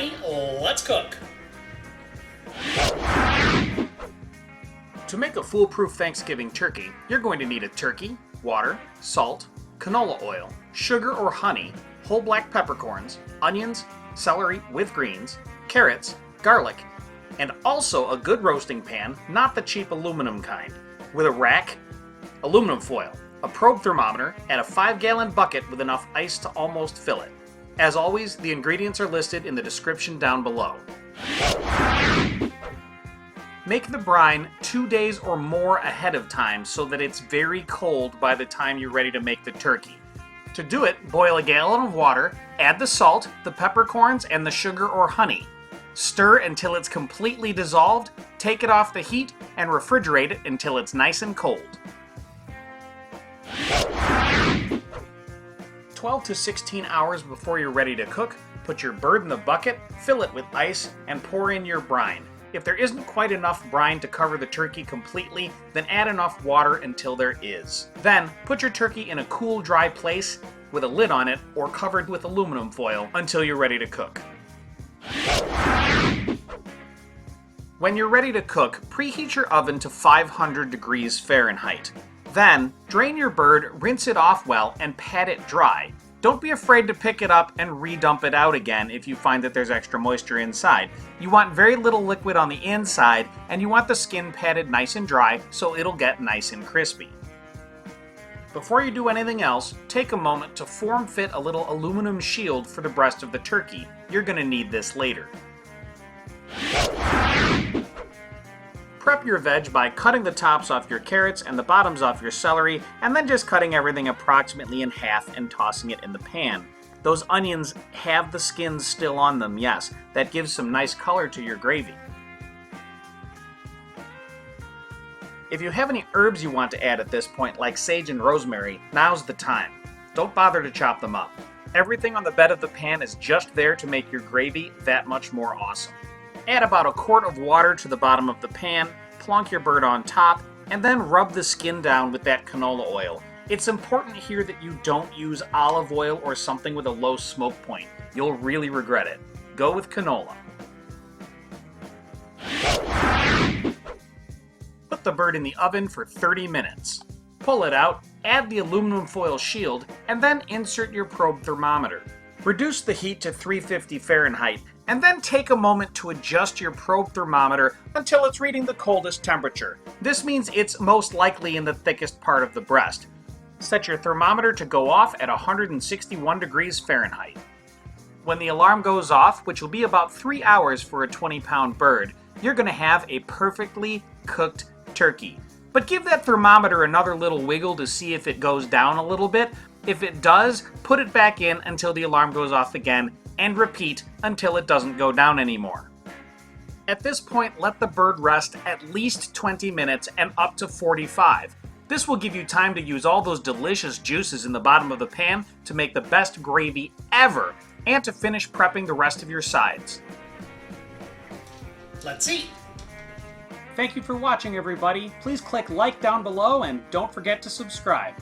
honey, let's cook. To make a foolproof Thanksgiving turkey, you're going to need a turkey, water, salt, canola oil, sugar or honey, whole black peppercorns, onions, celery with greens, carrots, garlic, and also a good roasting pan, not the cheap aluminum kind, with a rack, aluminum foil, a probe thermometer, and a 5-gallon bucket with enough ice to almost fill it. As always, the ingredients are listed in the description down below. Make the brine 2 days or more ahead of time so that it's very cold by the time you're ready to make the turkey. To do it, boil a gallon of water, add the salt, the peppercorns, and the sugar or honey. Stir until it's completely dissolved, take it off the heat, and refrigerate it until it's nice and cold. 12 to 16 hours before you're ready to cook, put your bird in the bucket, fill it with ice, and pour in your brine. If there isn't quite enough brine to cover the turkey completely, then add enough water until there is. Then, put your turkey in a cool, dry place with a lid on it or covered with aluminum foil until you're ready to cook. When you're ready to cook, preheat your oven to 500 degrees Fahrenheit. Then, drain your bird, rinse it off well, and pat it dry. Don't be afraid to pick it up and re-dump it out again if you find that there's extra moisture inside. You want very little liquid on the inside, and you want the skin patted nice and dry so it'll get nice and crispy. Before you do anything else, take a moment to form fit a little aluminum shield for the breast of the turkey. You're going to need this later. Prep your veg by cutting the tops off your carrots and the bottoms off your celery, and then just cutting everything approximately in half and tossing it in the pan. Those onions have the skins still on them, yes. That gives some nice color to your gravy. If you have any herbs you want to add at this point, like sage and rosemary, now's the time. Don't bother to chop them up. Everything on the bed of the pan is just there to make your gravy that much more awesome. Add about a quart of water to the bottom of the pan, plonk your bird on top, and then rub the skin down with that canola oil. It's important here that you don't use olive oil or something with a low smoke point. You'll really regret it. Go with canola. Put the bird in the oven for 30 minutes. Pull it out, add the aluminum foil shield, and then insert your probe thermometer. Reduce the heat to 350 Fahrenheit, and then take a moment to adjust your probe thermometer until it's reading the coldest temperature. This means it's most likely in the thickest part of the breast. Set your thermometer to go off at 161 degrees Fahrenheit. When the alarm goes off, which will be about 3 hours for a 20-pound bird, you're going to have a perfectly cooked turkey. But give that thermometer another little wiggle to see if it goes down a little bit. If it does, put it back in until the alarm goes off again, and repeat until it doesn't go down anymore. At this point, let the bird rest at least 20 minutes and up to 45. This will give you time to use all those delicious juices in the bottom of the pan to make the best gravy ever, and to finish prepping the rest of your sides. Let's eat. Thank you for watching, everybody. Please click like down below and don't forget to subscribe.